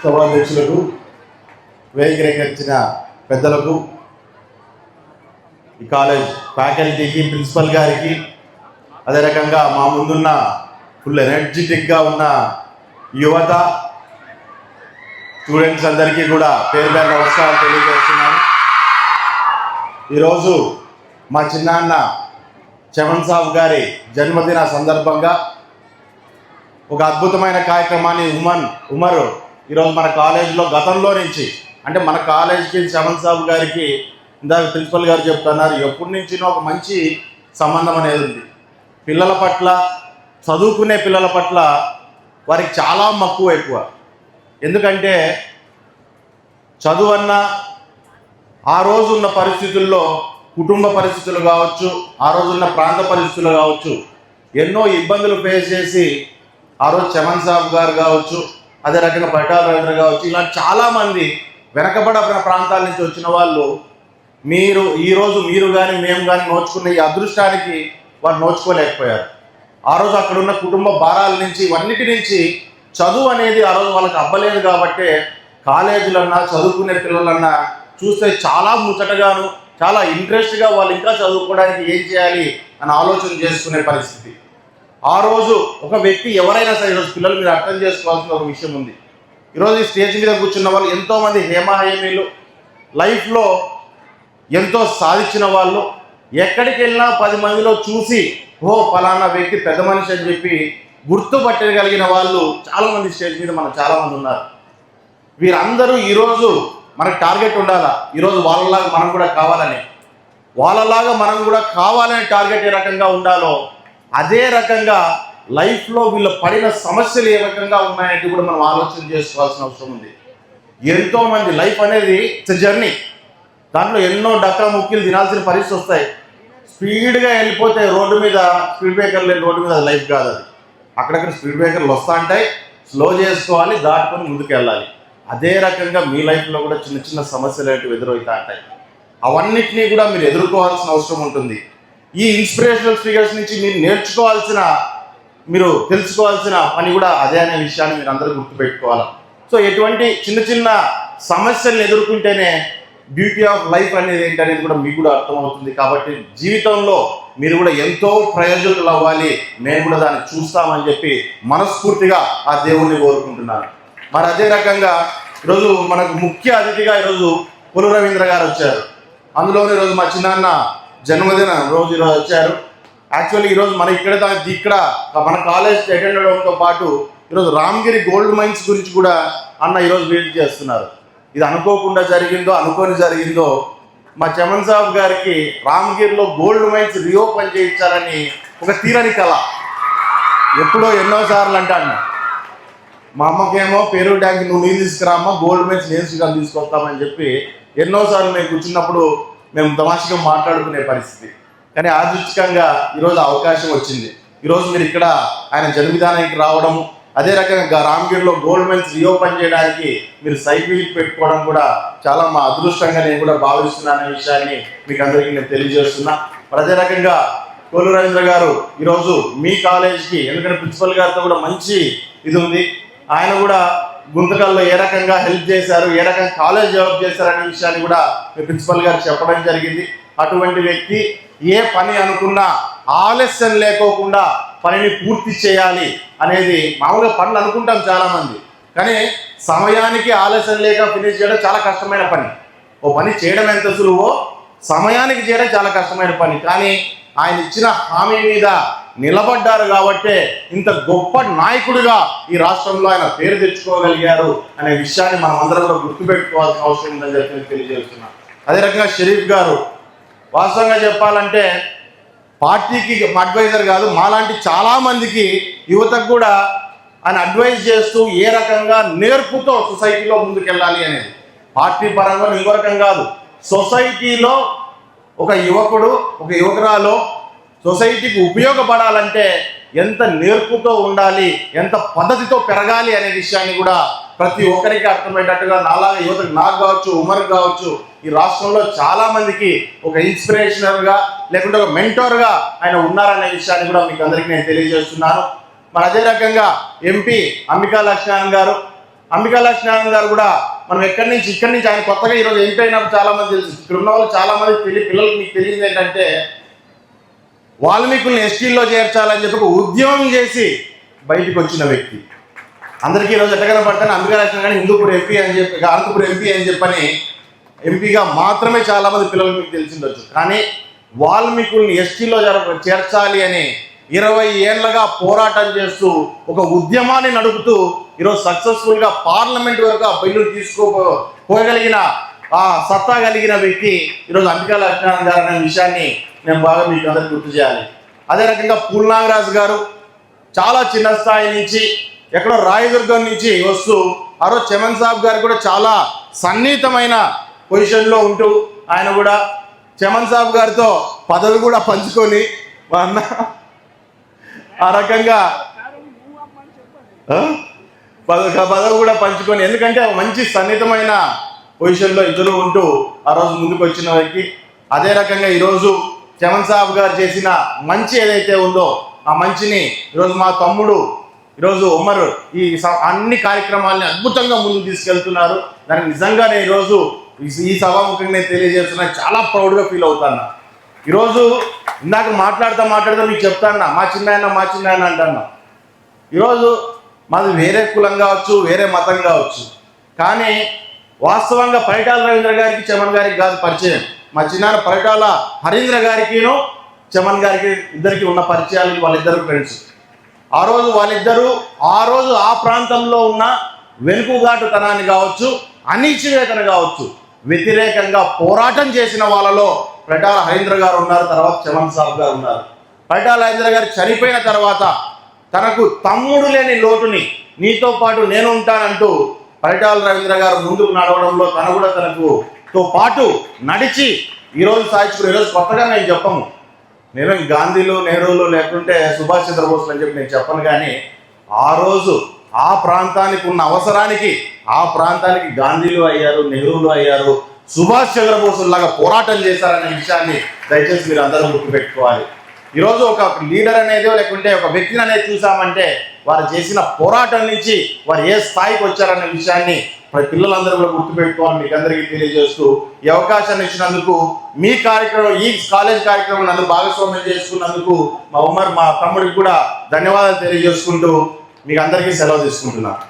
సభాధ్యక్షులకు, వేదికరేఖించిన పెద్దలకు, ఈ college ఫ్యాకల్టీకి, principal గారికి, అదే రకంగా మా ముందున్న ఫుల్ ఎనర్జెటిక్గా ఉన్న యువత స్టూడెంట్స్ అందరికీ కూడా పేరు పేరు నమస్కారాలు తెలియజేస్తున్నాను. ఈరోజు మా చిన్నాన్న చమన్ సాబ్ గారి జన్మదిన సందర్భంగా ఒక అద్భుతమైన కార్యక్రమాన్ని ఉమర్ ఈరోజు మన కాలేజీలో గతంలో నుంచి, అంటే మన కాలేజీకి చమన్ సాబ్ గారికి ఇందాక ప్రిన్సిపల్ గారు చెప్తున్నారు, ఎప్పటి నుంచినో ఒక మంచి సంబంధం అనేది ఉంది. పిల్లల పట్ల, చదువుకునే పిల్లల పట్ల వారికి చాలా మక్కువ ఎక్కువ. ఎందుకంటే చదువు అన్న ఆ రోజు ఉన్న పరిస్థితుల్లో, కుటుంబ పరిస్థితులు కావచ్చు, ఆ రోజున్న ప్రాంత పరిస్థితులు కావచ్చు, ఎన్నో ఇబ్బందులు ఫేస్ చేసి ఆ రోజు చమన్ సాబ్ గారు కావచ్చు, అదే రకంగా పటాల్ రవీంద్ర కావచ్చు, ఇలాంటి చాలామంది వెనకబడిన ప్రాంతాల నుంచి వచ్చిన వాళ్ళు ఈరోజు మీరు కానీ మేము కానీ నోచుకున్న ఈ అదృష్టానికి వారు నోచుకోలేకపోయారు. ఆ రోజు అక్కడ ఉన్న కుటుంబ భారాల నుంచి, ఇవన్నిటి నుంచి చదువు అనేది ఆ రోజు వాళ్ళకి అవ్వలేదు. కాబట్టి కాలేజీలన్నా, చదువుకునే పిల్లలన్నా చూస్తే చాలా ముచ్చటగాను, చాలా ఇంట్రెస్ట్గా వాళ్ళు ఇంకా చదువుకోవడానికి ఏం చేయాలి అని ఆలోచన చేసుకునే పరిస్థితి. ఆ రోజు ఒక వ్యక్తి ఎవరైనా సరే, ఈరోజు పిల్లలు మీరు అర్థం చేసుకోవాల్సిన ఒక విషయం ఉంది. ఈరోజు ఈ స్టేజ్ మీద కూర్చున్న వాళ్ళు ఎంతోమంది హేమహేమీలు, లైఫ్లో ఎంతో సాధించిన వాళ్ళు, ఎక్కడికి వెళ్ళినా 10 మందిలో చూసి ఫలానా వ్యక్తి పెద్ద మనిషి అని చెప్పి గుర్తుపట్టగలిగిన వాళ్ళు చాలామంది స్టేజ్ మీద చాలామంది ఉన్నారు. వీరందరూ ఈరోజు మనకు టార్గెట్ ఉండాలా, ఈరోజు వాళ్ళలాగా మనం కూడా కావాలని, వాళ్ళలాగా మనం కూడా కావాలనే టార్గెట్ ఏ రకంగా ఉండాలో అదే రకంగా లైఫ్లో వీళ్ళు పడిన సమస్యలు ఏ రకంగా ఉన్నాయంటే కూడా మనం ఆలోచన చేసుకోవాల్సిన అవసరం ఉంది. ఎంతోమంది లైఫ్ అనేది ఇట్స్ జర్నీ, దాంట్లో ఎన్నో డక్కా ముక్కీలు తినాల్సిన పరిస్థితి వస్తాయి. స్పీడ్గా వెళ్ళిపోతే రోడ్డు మీద స్పీడ్ బ్రేకర్ లేని రోడ్డు మీద లైఫ్ కాదు. అది అక్కడక్కడ స్పీడ్ బ్రేకర్లు వస్తూ ఉంటాయి, స్లో చేసుకోవాలి, దాటుకొని ముందుకు వెళ్ళాలి. అదే రకంగా మీ లైఫ్లో కూడా చిన్న చిన్న సమస్యలు అనేవి ఎదురవుతూ ఉంటాయి. అవన్నిటినీ కూడా మీరు ఎదుర్కోవాల్సిన అవసరం ఉంటుంది. ఈ ఇన్స్పిరేషనల్ స్పీకర్స్ నుంచి మీరు తెలుసుకోవాల్సిన పని కూడా అదే అనే విషయాన్ని మీరు అందరూ గుర్తుపెట్టుకోవాలి. సో ఎటువంటి చిన్న చిన్న సమస్యలను ఎదుర్కొంటేనే బ్యూటీ ఆఫ్ లైఫ్ అనేది ఏంటనేది కూడా మీకు కూడా అర్థమవుతుంది. కాబట్టి జీవితంలో మీరు కూడా ఎంతో ప్రయోజకులు అవ్వాలి, నేను కూడా దాన్ని చూస్తామని చెప్పి మనస్ఫూర్తిగా ఆ దేవుణ్ణి కోరుకుంటున్నాను. మరి అదే రకంగా ఈరోజు మనకు ముఖ్య అతిథిగా ఈరోజు కొలు రవీంద్ర గారు వచ్చారు. అందులోనే ఈరోజు మా చిన్నాన్న జన్మదిన రోజు ఈరోజు వచ్చారు. యాక్చువల్లీ ఈరోజు ఇక్కడ మన కాలేజ్ అటెండ్ అవ్వడంతో పాటు ఈరోజు రామగిరి గోల్డ్ మైన్స్ గురించి కూడా అన్న ఈరోజు విజిట్ చేస్తున్నారు. ఇది అనుకోకుండా జరిగిందో మా చమన్ సాబ్ గారికి రామగిరిలో గోల్డ్ మైన్స్ రీఓపెన్ చేయించాలని ఒక తీరని కళ ఎప్పుడో ఎన్నోసార్లు అంటాను. మా అమ్మకేమో పేరు ట్యాంక్ నువ్వు నీళ్ళు తీసుకురామ్మా, గోల్డ్ మైన్స్ నేను శ్రీకారం తీసుకొస్తామని చెప్పి ఎన్నోసార్లు మేము కూర్చున్నప్పుడు మేము తమాషగా మాట్లాడుకునే పరిస్థితి. కానీ యాదృచ్ఛికంగా ఈరోజు అవకాశం వచ్చింది. ఈరోజు మీరు ఇక్కడ ఆయన జన్మదినానికి రావడము, అదే రకంగా రామగిరిలో గోల్డ్ మైన్స్ రీఓపెన్ చేయడానికి మీరు సైట్ విజిట్ పెట్టుకోవడం కూడా చాలా మా అదృష్టంగా నేను కూడా భావిస్తున్నాననే విషయాన్ని మీకు అందరికీ నేను తెలియజేస్తున్నా. అదే రకంగా కొలు రవీంద్ర గారు ఈరోజు మీ కాలేజీకి, ఎందుకంటే ప్రిన్సిపల్ గారితో కూడా మంచి ఇది ఉంది, ఆయన కూడా గుంతకల్లో ఏ రకంగా హెల్ప్ చేశారు, ఏ రకంగా కాలేజ్ డెవలప్ చేశారు అనే విషయాన్ని కూడా మీ ప్రిన్సిపల్ గారు చెప్పడం జరిగింది. అటువంటి వ్యక్తి ఏ పని అనుకున్నా ఆలస్యం లేకోకుండా పనిని పూర్తి చేయాలి అనేది, మామూలుగా పనులు అనుకుంటాం చాలామంది, కానీ సమయానికి ఆలస్యం లేక ఫినిష్ చేయడం చాలా కష్టమైన పని. ఓ పని చేయడం ఎంత సులువో సమయానికి చేయడం చాలా కష్టమైన పని. కానీ ఆయన ఇచ్చిన హామీ మీద నిలబడ్డారు కాబట్టే ఇంత గొప్ప నాయకుడిగా ఈ రాష్ట్రంలో ఆయన పేరు తెచ్చుకోగలిగారు అనే విషయాన్ని మనం అందరం కూడా గుర్తుపెట్టుకోవాల్సిన అవసరం ఉందని చెప్పి తెలియజేస్తున్నాం. అదే రకంగా షరీఫ్ గారు వాస్తవంగా చెప్పాలంటే పార్టీకి అడ్వైజర్ కాదు, మాలాంటి చాలామందికి యువతకు కూడా ఆయన అడ్వైజ్ చేస్తూ ఏ రకంగా నేర్పుతో సొసైటీలో ముందుకెళ్ళాలి అనేది, పార్టీ పరంగా ఇంకో రకం కాదు, సొసైటీలో ఒక యువకుడు, ఒక యువకురాలు సొసైటీకి ఉపయోగపడాలంటే ఎంత నేర్పుతో ఉండాలి, ఎంత పద్ధతితో పెరగాలి అనే విషయాన్ని కూడా ప్రతి ఒక్కరికి అర్థమయ్యేటట్టుగా నాలాగా యువతకు, నాకు కావచ్చు, ఉమర్కి కావచ్చు, ఈ రాష్ట్రంలో చాలా మందికి ఒక ఇన్స్పిరేషనల్గా లేకుంటే ఒక మెంటోర్గా ఆయన ఉన్నారనే విషయాన్ని కూడా మీకు అందరికీ నేను తెలియజేస్తున్నాను. మరి అదే రకంగా ఎంపీ అంబికా లక్ష్మణ్ గారు అంబికా లక్ష్మీనారాయణ గారు కూడా మనం ఇక్కడి నుంచి ఆయన కొత్తగా ఈరోజు ఎంపీ అయినప్పుడు చాలా మంది తెలుసు, ఇక్కడ ఉన్న వాళ్ళు చాలా మంది పిల్లలకు మీకు తెలియదు ఏంటంటే వాల్మీకుల్ని ఎస్టీల్లో చేర్చాలని చెప్పి ఒక ఉద్యమం చేసి బయటకు వచ్చిన వ్యక్తి. అందరికీ ఈరోజు ఎట్టగన పడతాను అంబికా లక్ష్మీనారాయణ గారు హిందూపూర్ ఎంపీ అని చెప్పి, అనంతపురం ఎంపీ అని చెప్పని ఎంపీగా మాత్రమే చాలా మంది పిల్లలకు మీకు తెలిసిండొచ్చు. కానీ వాల్మీకుల్ని ఎస్టీలో చేర్చాలి అని 20 ఏళ్లగా పోరాటం చేస్తూ ఒక ఉద్యమాన్ని నడుపుతూ ఈరోజు సక్సెస్ఫుల్గా పార్లమెంట్ వరకు ఆ బిల్లు పోగలిగిన ఆ సత్తా కలిగిన వ్యక్తి ఈరోజు అంబికా లక్ష్మీనారాయణ గారు అనే విషయాన్ని నేను బాగా మీకు అందరికి గుర్తు చేయాలి. అదే రకంగా పూల్ నాగరాజు గారు చాలా చిన్న స్థాయి నుంచి ఎక్కడో రాయదుర్గం నుంచి వస్తూ ఆ రోజు చమన్ సాబ్ గారు కూడా చాలా సన్నిహితమైన పొజిషన్లో ఉంటూ ఆయన కూడా చమన్ సాబ్ గారితో పదవి కూడా పంచుకొని మా అన్న ఆ రకంగా పదవి కూడా పంచుకొని, ఎందుకంటే మంచి సన్నిహితమైన పొజిషన్లో ఇద్దరు ఉంటూ ఆ రోజు ముందుకు వచ్చిన వ్యక్తి. అదే రకంగా ఈరోజు చమన్ సాబ్ గారు చేసిన మంచి ఏదైతే ఉందో ఆ మంచిని ఈరోజు మా తమ్ముడు ఈరోజు ఉమర్ ఈ అన్ని కార్యక్రమాలని అద్భుతంగా ముందుకు తీసుకెళ్తున్నారు. దానికి నిజంగా నేను ఈరోజు ఈ సభాముఖంగా నేను తెలియజేస్తున్నా, చాలా ప్రౌడ్గా ఫీల్ అవుతాను. ఈరోజు ఇందాక మాట్లాడుతూ మీకు చెప్తాను, మా చిన్నాయన అంటాను. ఈరోజు మాది వేరే కులం కావచ్చు, వేరే మతం కావచ్చు, కానీ వాస్తవంగా పరిటాల రవీంద్ర గారికి చమన్ గారికి కాదు పరిచయం. మా చిన్నాన్న పరిటాల హరీంద్ర గారికిను చమన్ గారికి ఇద్దరికి ఉన్న పరిచయాలు, వాళ్ళిద్దరు ఫ్రెండ్స్. ఆ రోజు ఆ ప్రాంతంలో ఉన్న వెనుకబాటుతనాన్ని కావచ్చు, అణిచివేతను కావచ్చు, వ్యతిరేకంగా పోరాటం చేసిన వాళ్ళలో పరిటాల హరీంద్ర గారు ఉన్నారు, తర్వాత చమన్ సాబ్ గారు ఉన్నారు. పరిటాల హరీంద్ర గారు చనిపోయిన తర్వాత తనకు తమ్ముడు లేని లోటుని నీతో పాటు నేను ఉంటానంటూ పరిటాల రవీంద్ర గారు ముందుకు నడవడంలో తనతో పాటు నడిచి ఈరోజు సాధించుకుని, ఈరోజు కొత్తగా నేను చెప్పము, నేను గాంధీలు నెహ్రూలు లేకుంటే సుభాష్ చంద్రబోస్ అని చెప్పి నేను చెప్పను, కానీ ఆ రోజు ఆ ప్రాంతానికి ఉన్న అవసరానికి ఆ ప్రాంతానికి గాంధీలు అయ్యారు, నెహ్రూలు అయ్యారు, సుభాష్ చంద్రబోసులాగా పోరాటం చేశారనే విషయాన్ని దయచేసి మీరు అందరూ గుర్తుపెట్టుకోవాలి. ఈరోజు ఒక లీడర్ అనేదో లేకుంటే ఒక వ్యక్తిని అనేది చూసామంటే వారు చేసిన పోరాటం నుంచి వారు ఏ స్థాయికి వచ్చారనే విషయాన్ని పిల్లలందరూ కూడా గుర్తుపెట్టుకోవాలి. మీకు అందరికీ తెలియజేస్తూ ఈ అవకాశాన్ని ఇచ్చినందుకు, మీ కార్యక్రమం ఈ కాలేజ్ కార్యక్రమం నన్ను భాగస్వామ్యం చేసుకున్నందుకు మా తమ్ముడికి కూడా ధన్యవాదాలు తెలియజేసుకుంటూ మీకు అందరికీ సెలవు తీసుకుంటున్నాను.